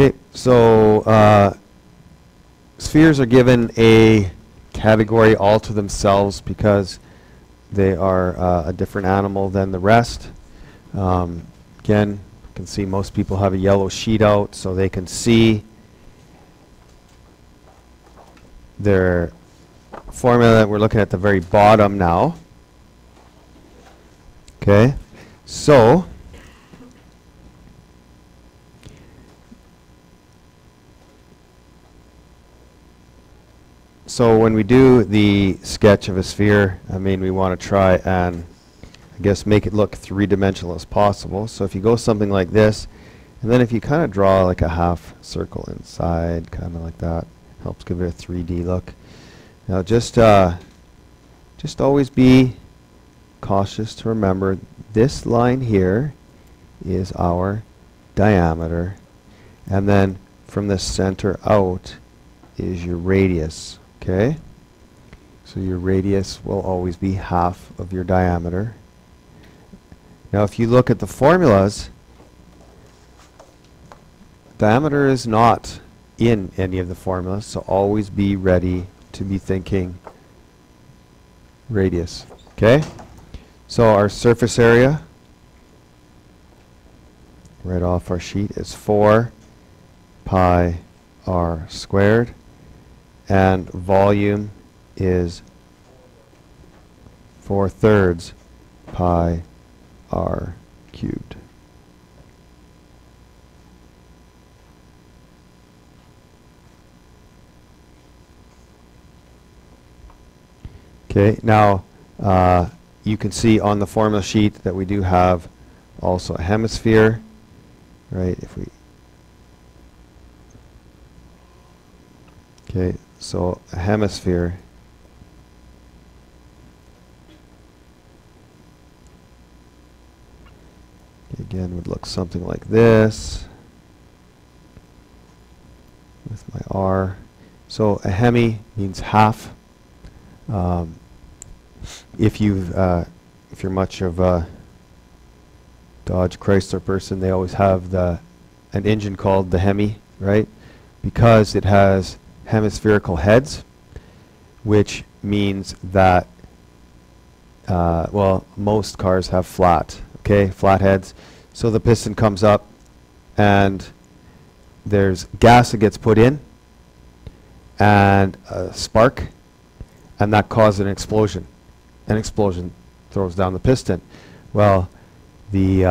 Okay, so spheres are given a category all to themselves because they are a different animal than the rest. Again, you can see most people have a yellow sheet out so they can see their formula. We're looking at the very bottom now. Okay, so when we do the sketch of a sphere, I mean, we want to try and, I guess, make it look three-dimensional as possible. So if you go something like this, and then if you kind of draw like a half circle inside, kind of like that, helps give it a 3D look. Now just always be cautious to remember this line here is our diameter, and then from the center out is your radius. Okay, so your radius will always be half of your diameter. Now if you look at the formulas, diameter is not in any of the formulas, so always be ready to be thinking radius. Okay, so our surface area right off our sheet is 4 pi r squared, and volume is 4/3 pi r cubed. Okay, now you can see on the formula sheet that we do have also a hemisphere, right? If we so a hemisphere again would look something like this with my R. So a hemi means half. If you're much of a Dodge Chrysler person, they always have an engine called the Hemi, right? Because it has hemispherical heads, which means that well, most cars have flat heads. So the piston comes up and there's gas that gets put in and a spark, and that causes an explosion. An explosion throws down the piston. Well, the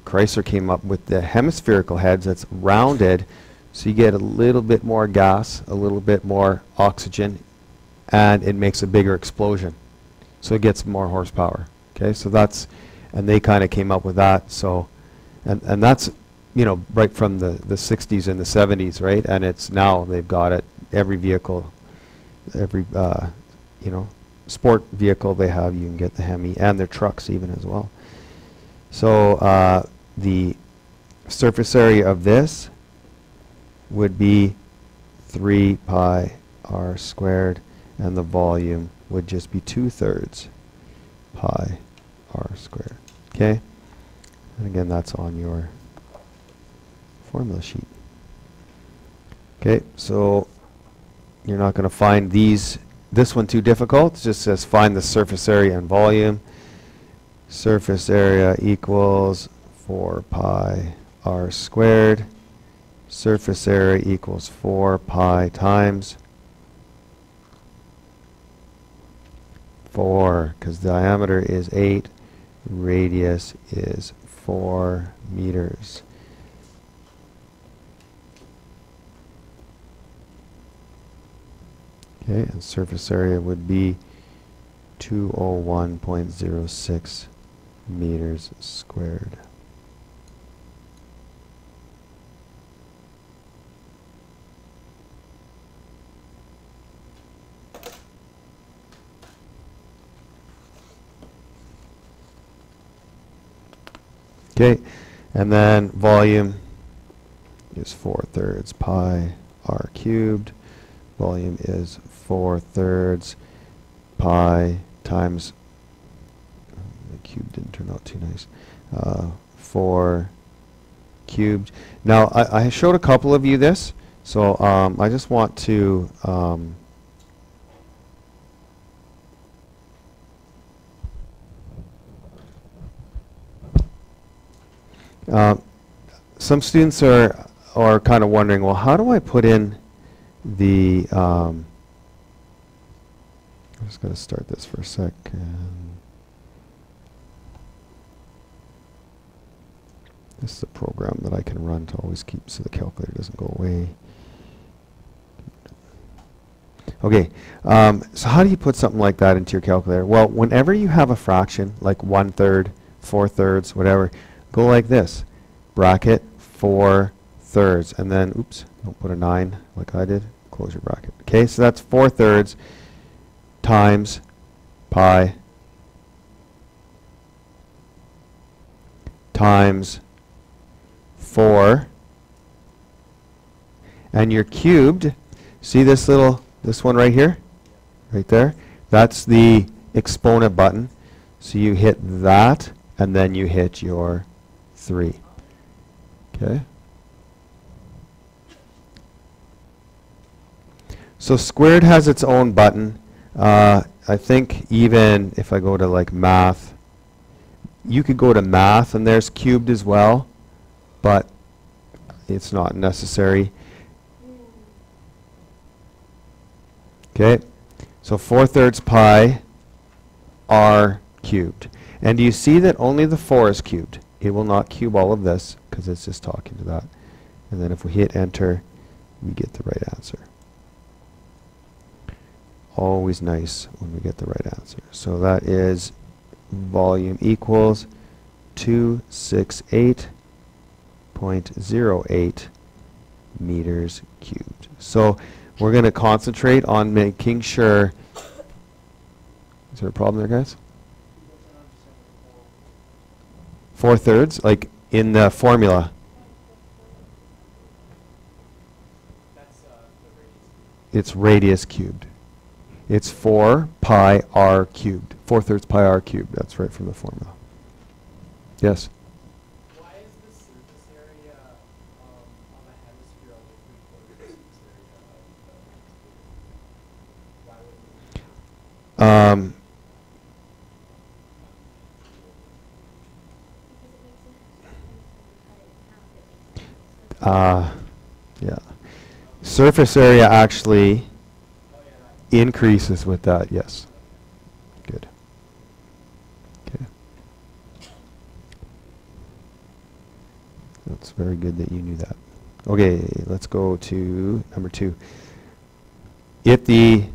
Chrysler came up with the hemispherical heads that's rounded, so you get a little bit more gas, a little bit more oxygen, and it makes a bigger explosion. So it gets more horsepower. Okay, so that's, and they kind of came up with that. So, and that's, you know, right from the 60s and the 70s, right? And it's now they've got it, every vehicle, every, you know, sport vehicle they have, you can get the Hemi, and their trucks even as well. So the surface area of this would be 3 pi r squared, and the volume would just be 2/3 pi r squared. Okay, and again, that's on your formula sheet. Okay, so you're not going to find this one too difficult. It just says find the surface area and volume. Surface area equals 4 pi r squared. Surface area equals 4 pi times 4, because diameter is 8, radius is 4 meters. Okay, and surface area would be 201.06 meters squared. Okay, and then volume is 4/3 pi r cubed. Volume is 4/3 pi times, the cube didn't turn out too nice, 4 cubed. Now, I showed a couple of you this, so I just want to some students are kind of wondering, well, how do I put in the I'm just going to start this for a second. This is a program that I can run to always keep so the calculator doesn't go away. Okay, so how do you put something like that into your calculator? Well, whenever you have a fraction, like 1/3, 4/3, whatever, go like this. Bracket 4/3, and then, oops, don't put a 9 like I did. Close your bracket. Okay, so that's 4/3 times pi times 4, and you're cubed. See this one right here? Right there? That's the exponent button. So you hit that, and then you hit your 3. Okay? So squared has its own button. I think even if I go to like math, you could go to math and there's cubed as well, but it's not necessary. Okay, so 4/3 pi r cubed. And do you see that only the 4 is cubed? It will not cube all of this because it's just talking to that. And then if we hit enter, we get the right answer. Always nice when we get the right answer. So that is volume equals 268.08 meters cubed. So we're going to concentrate on making sure. Is there a problem there, guys? 4/3, like in the formula. It's radius cubed. It's 4 pi r cubed. 4/3 pi r cubed. That's right from the formula. Yes? Why is the surface area on a hemisphere only 3/4 the surface area of why would Yeah. Surface area actually increases with that, yes. Good. Okay. That's very good that you knew that. Okay, let's go to number 2. If the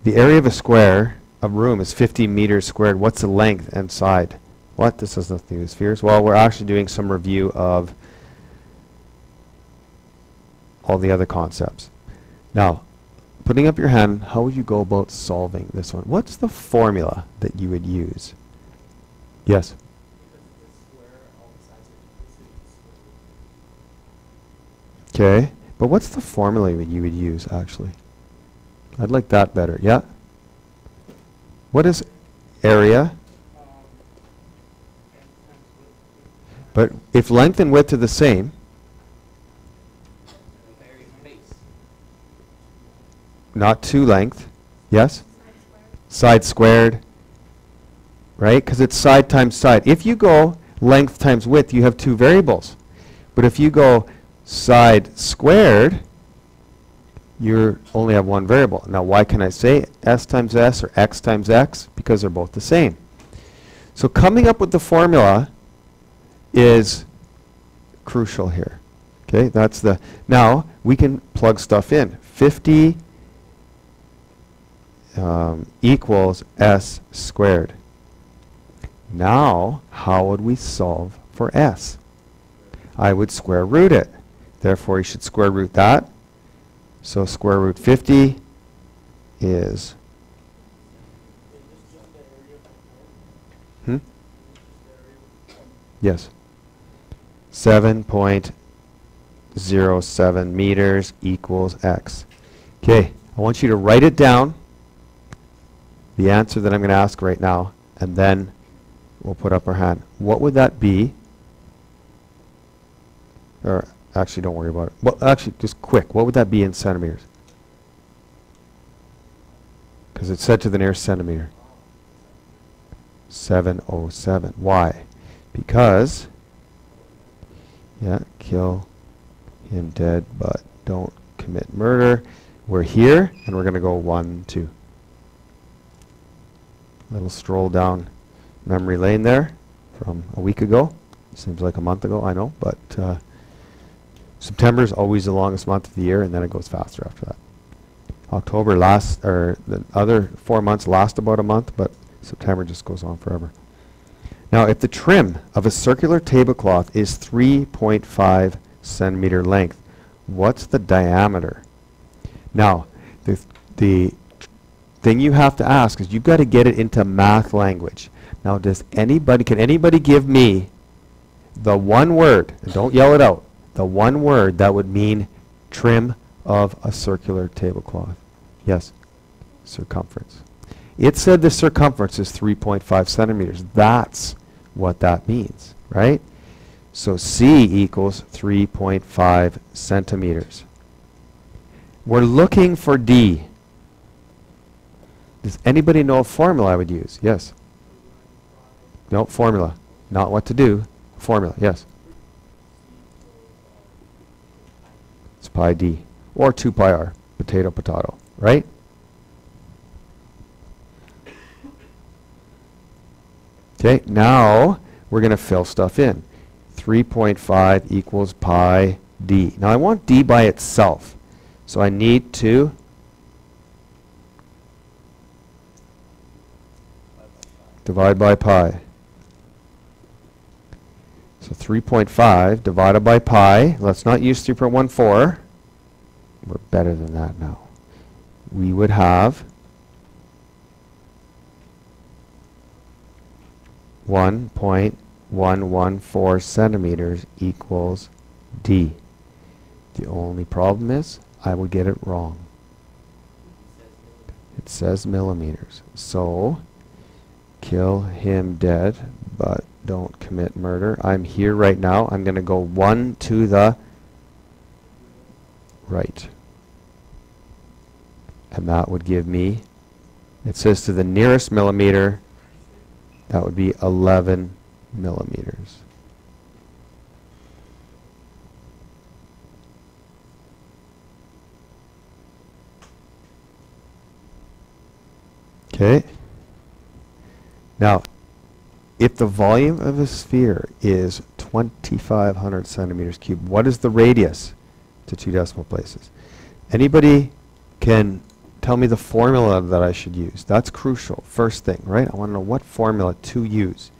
area of a square of room is 50 meters squared, what's the length and side? What? This has nothing to do with spheres. Well, we're actually doing some review of all the other concepts. Now, putting up your hand, how would you go about solving this one? What's the formula that you would use? Yes? Okay, but what's the formula that you would use, actually? I'd like that better. Yeah? What is area? But if length and width are the same, not two length, yes? Side squared, right? Because it's side times side. If you go length times width, you have two variables. But if you go side squared, you only have one variable. Now, why can I say s times s or x times x? Because they're both the same. So coming up with the formula is crucial here. Okay, that's the. Now we can plug stuff in. 50 equals s squared. Now, how would we solve for s? I would square root it. Therefore, you should square root that. So square root 50 is yes, 7.07 meters equals x. Okay, I want you to write it down, the answer that I'm going to ask right now, and then we'll put up our hand. What would that be Or actually, don't worry about it. Well, actually, just quick. What would that be in centimeters? Because it's set to the nearest centimeter. 707. Why? Because, yeah, kill him dead, but don't commit murder. We're here, and we're going to go 1, 2. Little stroll down memory lane there from a week ago. Seems like a month ago, I know, but September is always the longest month of the year, and then it goes faster after that. October lasts, or the other 4 months last about a month, but September just goes on forever. Now, if the trim of a circular tablecloth is 3.5 centimeter length, what's the diameter? Now, the thing you have to ask is you've got to get it into math language. Now, can anybody give me the one word, and don't yell it out, the one word that would mean trim of a circular tablecloth? Yes, circumference. It said the circumference is 3.5 centimeters. That's what that means, right? So C equals 3.5 centimeters. We're looking for D. Does anybody know a formula I would use? Yes. No, formula. Not what to do. Formula, yes. It's pi D. Or 2 pi r. Potato, potato. Right? Okay, now we're going to fill stuff in. 3.5 equals pi d. Now I want d by itself. So I need to divide by pi. So 3.5 divided by pi. Let's not use 3.14. We're better than that now. We would have 1.114 centimeters equals D. The only problem is I would get it wrong. It says millimeters. So kill him dead, but don't commit murder. I'm here right now. I'm going to go 1 to the right. And that would give me, it says to the nearest millimeter, that would be 11 millimeters. Okay. Now, if the volume of a sphere is 2,500 centimeters cubed, what is the radius to 2 decimal places? Anybody can tell me the formula that I should use? That's crucial. First thing, right? I want to know what formula to use.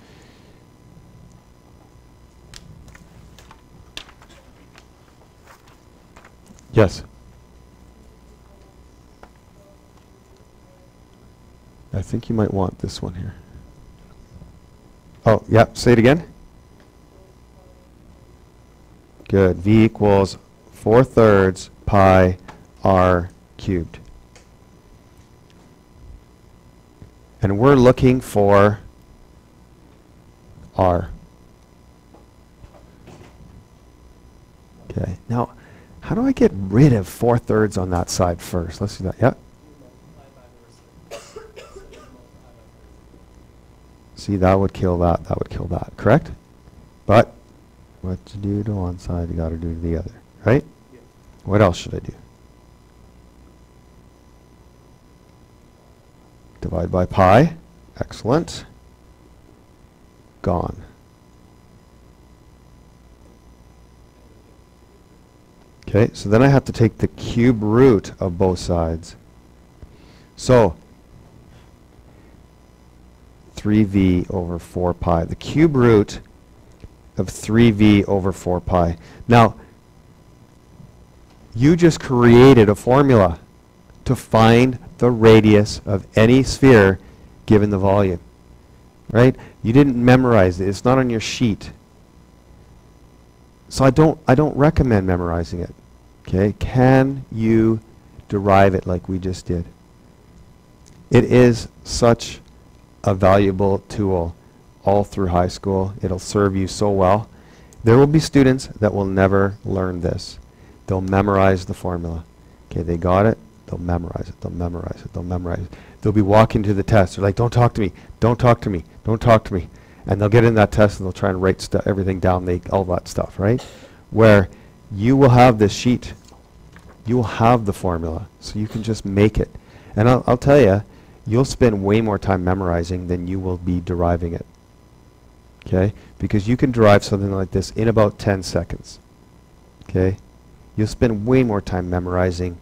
Yes? I think you might want this one here. Oh, yeah, say it again. Good. V equals 4/3 pi r cubed. And we're looking for r. Okay. Now, how do I get rid of 4/3 on that side first? Let's do that. Yep. See, that would kill that. That would kill that. Correct? But what you do to one side, you got to do to the other. Right? Yeah. What else should I do? Divide by pi. Excellent. Gone. Okay, so then I have to take the cube root of both sides. So 3v over 4 pi. The cube root of 3v over 4 pi. Now, you just created a formula to find the radius of any sphere given the volume. Right? You didn't memorize it. It's not on your sheet. So I don't recommend memorizing it. Okay? Can you derive it like we just did? It is such a valuable tool all through high school. It'll serve you so well. There will be students that will never learn this. They'll memorize the formula. Okay, they got it. They'll memorize it. They'll memorize it. They'll memorize it. They'll be walking to the test. They're like, don't talk to me. Don't talk to me. Don't talk to me. And they'll get in that test and they'll try and write everything down, all that stuff, right? Where you will have this sheet. You will have the formula. So you can just make it. And I'll tell you, you'll spend way more time memorizing than you will be deriving it. Okay? Because you can derive something like this in about 10 seconds. Okay? You'll spend way more time memorizing,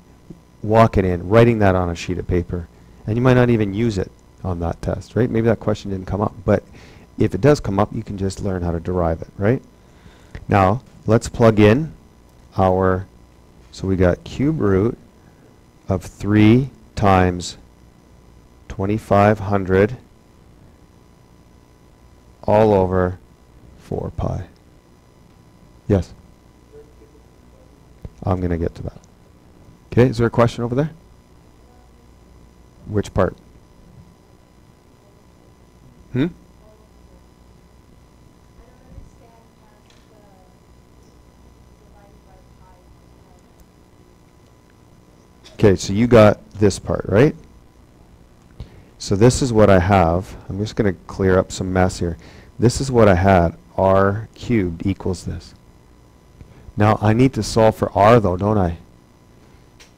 walking in, writing that on a sheet of paper. And you might not even use it on that test, right? Maybe that question didn't come up. But if it does come up, you can just learn how to derive it, right? Now, let's plug in our, so we got cube root of 3 times 2500 all over 4 pi. Yes? I'm going to get to that. Okay, is there a question over there? Which part? Hmm? Okay, so you got this part, right? So this is what I have. I'm just going to clear up some mess here. This is what I had. R cubed equals this. Now I need to solve for r though, don't I?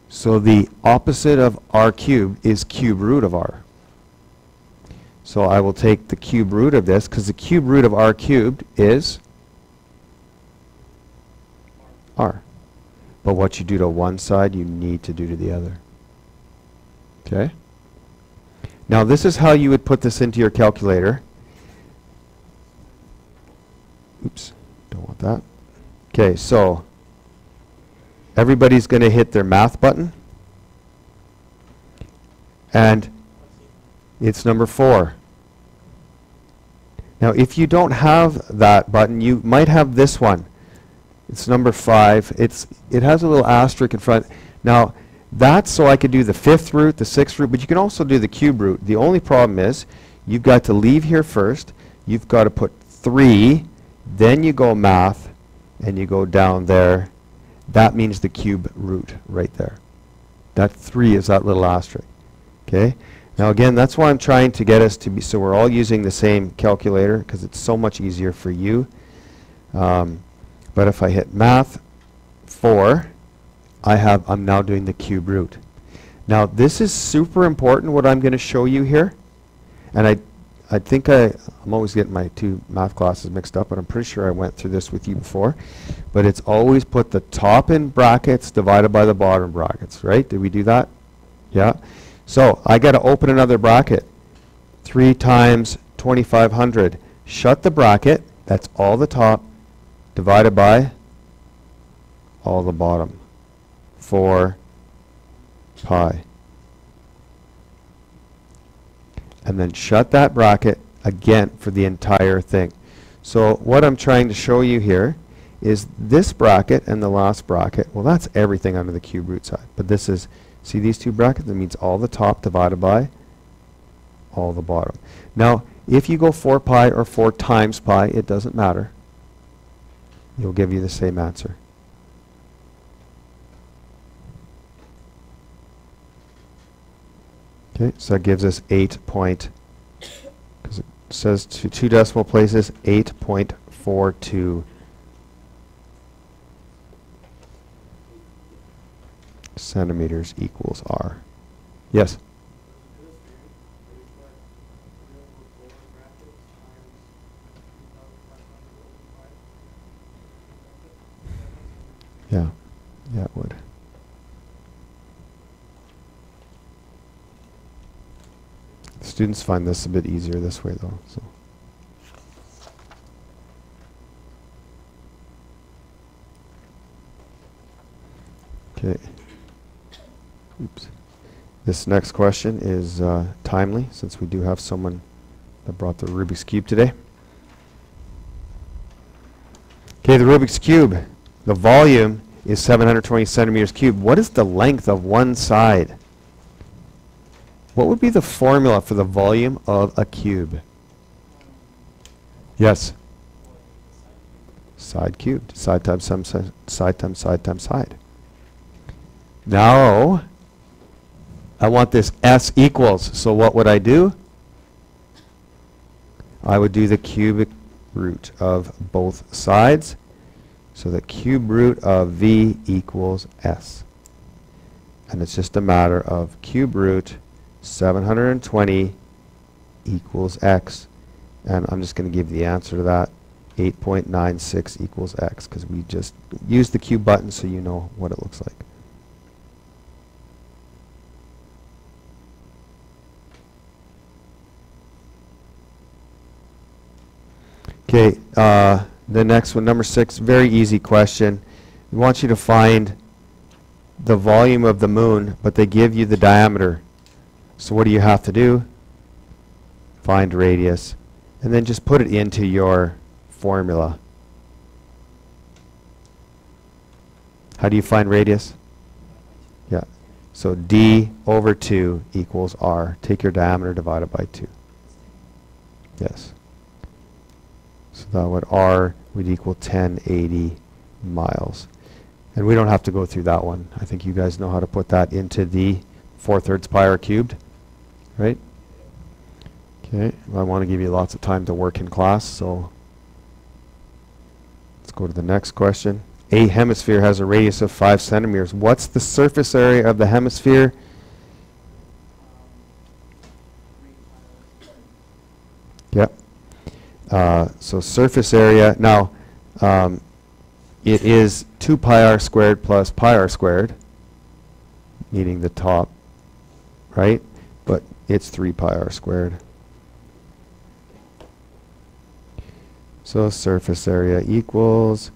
So the opposite of r cubed is cube root of r. So I will take the cube root of this, because the cube root of r cubed is r. But what you do to one side, you need to do to the other. Okay? Now this is how you would put this into your calculator. Oops, don't want that. Okay, so everybody's going to hit their math button. And it's number 4. Now if you don't have that button, you might have this one. It's number 5. It has a little asterisk in front. Now that's so I could do the 5th root, the 6th root, but you can also do the cube root. The only problem is you've got to leave here first. You've got to put 3, then you go math, and you go down there. That means the cube root right there. That 3 is that little asterisk. Okay? Now again, that's why I'm trying to get us to be, so we're all using the same calculator, because it's so much easier for you. But if I hit math 4, I'm now doing the cube root. Now this is super important what I'm going to show you here. And I think I'm always getting my 2 math classes mixed up, but I'm pretty sure I went through this with you before. But it's always put the top in brackets divided by the bottom brackets, right? Did we do that? Yeah. So I got to open another bracket. 3 times 2500. Shut the bracket. That's all the top divided by all the bottom. 4 pi. And then shut that bracket again for the entire thing. So what I'm trying to show you here is this bracket and the last bracket. Well, that's everything under the cube root side. But this is, see these 2 brackets? That means all the top divided by all the bottom. Now, if you go 4 pi or 4 times pi, it doesn't matter. It'll give you the same answer. Okay, so that gives us 8 point, because it says 2 decimal places, 8.42 centimeters equals r. Yes? Yeah, yeah, it would. Students find this a bit easier this way, though. So. Okay. Oops. This next question is timely, since we do have someone that brought the Rubik's Cube today. Okay, the Rubik's Cube. The volume is 720 centimeters cubed. What is the length of one side? What would be the formula for the volume of a cube? Yes. Side cubed. Side times side, side times side times side. Now, I want this s equals. So what would I do? I would do the cubic root of both sides. So the cube root of v equals s. And it's just a matter of cube root 720 equals x. And I'm just going to give the answer to that. 8.96 equals x, because we just used the cube button so you know what it looks like. Okay, the next one, number 6, very easy question. We want you to find the volume of the moon, but they give you the diameter. So what do you have to do? Find radius, and then just put it into your formula. How do you find radius? Yeah. So d over 2 equals r. Take your diameter divided by 2. Yes. So that would r would equal 1080 miles. And we don't have to go through that one. I think you guys know how to put that into the 4/3 pi r cubed, right? Okay, well, I want to give you lots of time to work in class, so let's go to the next question. A hemisphere has a radius of 5 centimeters. What's the surface area of the hemisphere? Yep. So surface area, now it is 2 pi r squared plus pi r squared, meaning the top, right? But it's 3 pi r squared. So surface area equals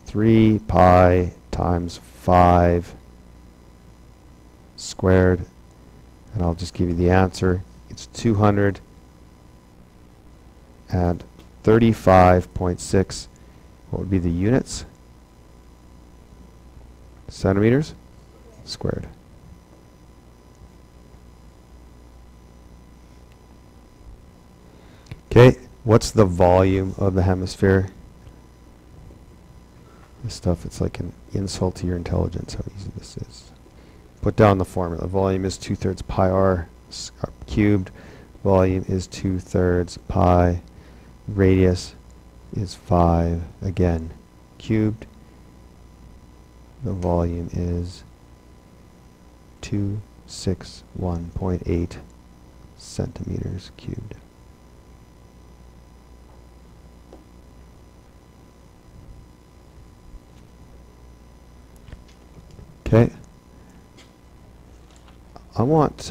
3 pi times 5 squared. And I'll just give you the answer. It's 235.6. What would be the units? Centimeters squared. Okay, what's the volume of the hemisphere? This stuff, it's like an insult to your intelligence how easy this is. Put down the formula. Volume is 2/3 pi r cubed. Volume is 2/3 pi. Radius is 5, again, cubed. The volume is 261.8 centimeters cubed. Okay. I want,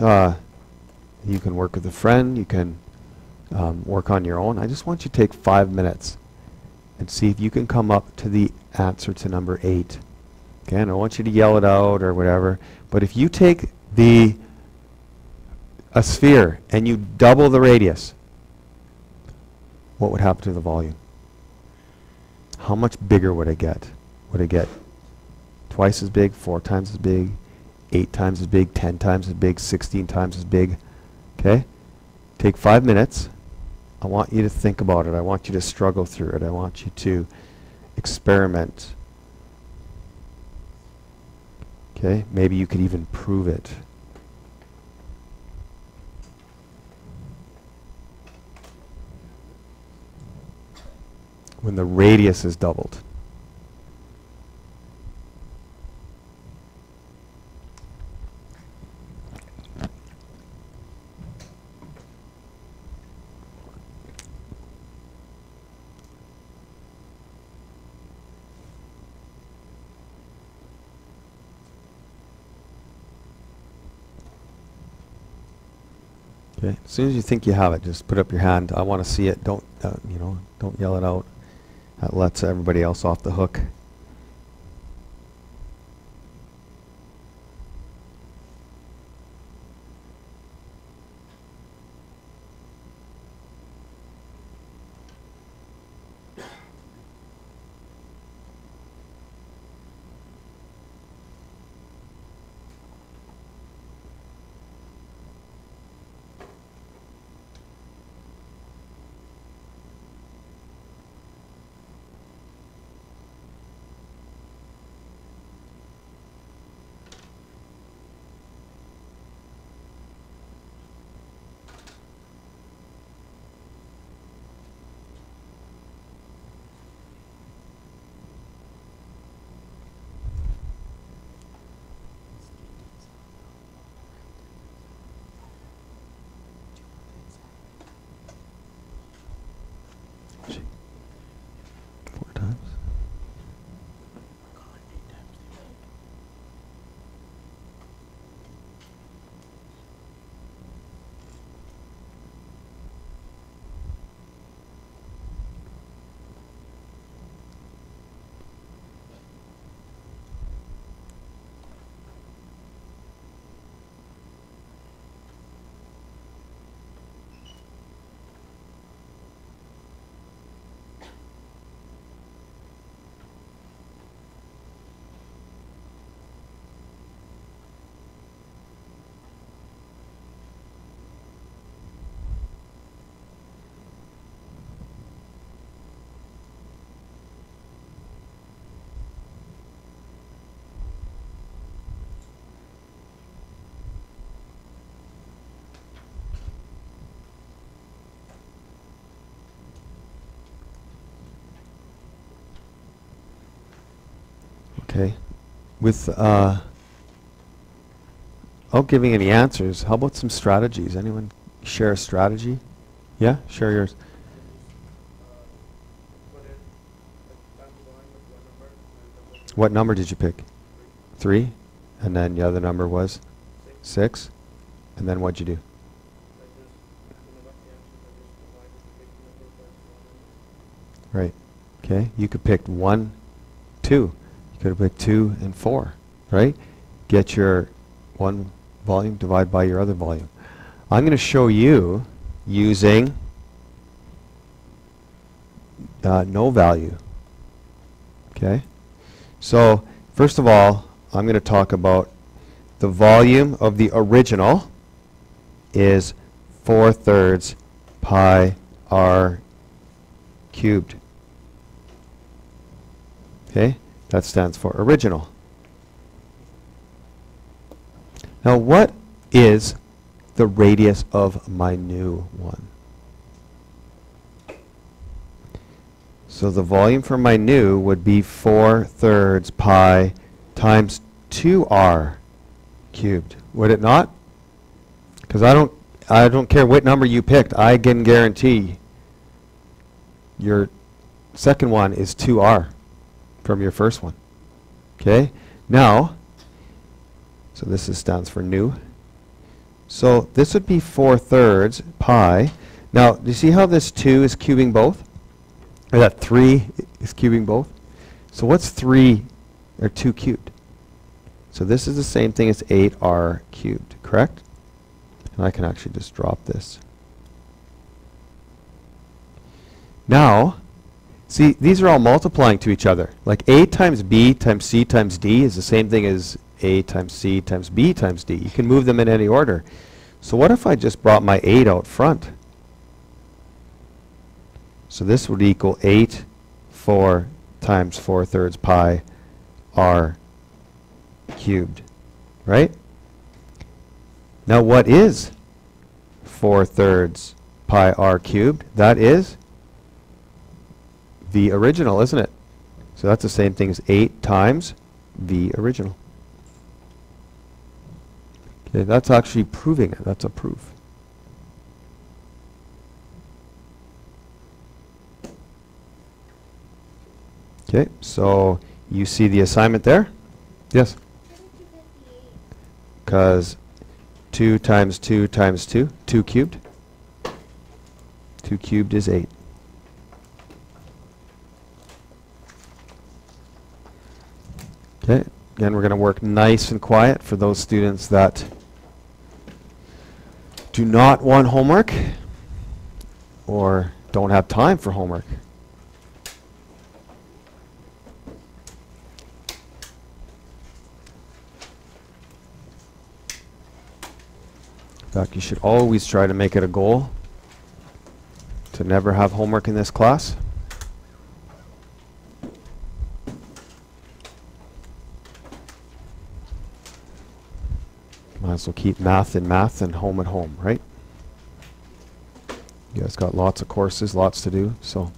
you can work with a friend, you can work on your own. I just want you to take 5 minutes and see if you can come up to the answer to number 8. Okay, and I want you to yell it out or whatever, but if you take a sphere and you double the radius, what would happen to the volume? How much bigger would it get? Would it get twice as big, 4 times as big, 8 times as big, 10 times as big, 16 times as big? Okay? Take 5 minutes. I want you to think about it. I want you to struggle through it. I want you to experiment. Okay? Maybe you could even prove it. When the radius is doubled. Okay. As soon as you think you have it, just put up your hand. I want to see it. Don't don't yell it out. That lets everybody else off the hook. 4 times. Okay. Without giving any answers, how about some strategies? Anyone share a strategy? Yeah, share yours. What number did you pick? 3? And then the other number was 6? And then what'd you do? Right. Okay. You could pick 1, 2. You could have picked 2 and 4, right? Get your one volume, divide by your other volume. I'm going to show you using no value. Okay? So, first of all, I'm going to talk about the volume of the original is 4/3 pi r cubed. Okay? That stands for original. Now, what is the radius of my new one? So the volume for my new would be 4/3 pi times 2r cubed. Would it not? Because I don't care what number you picked. I can guarantee your second one is 2r from your first one. Okay? Now, so this stands for new. So this would be 4/3 pi. Now, do you see how this 2 is cubing both? Or that 3 is cubing both? So what's 3 or 2 cubed? So this is the same thing as 8r cubed, correct? And I can actually just drop this. Now, see, these are all multiplying to each other. Like A times B times C times D is the same thing as A times C times B times D. You can move them in any order. So what if I just brought my 8 out front? So this would equal 8, 4 times 4/3 pi r cubed, right? Now what is 4/3 pi r cubed? That is the original, isn't it? So that's the same thing as 8 times the original. Okay, that's actually proving it. That's a proof. Okay, so you see the assignment there? Yes? Because 2 times 2 times 2, 2 cubed. 2 cubed is 8. Okay, again we're going to work nice and quiet for those students that do not want homework or don't have time for homework. In fact, you should always try to make it a goal to never have homework in this class. Might as well keep math in math and home at home, right? You guys got lots of courses, lots to do, so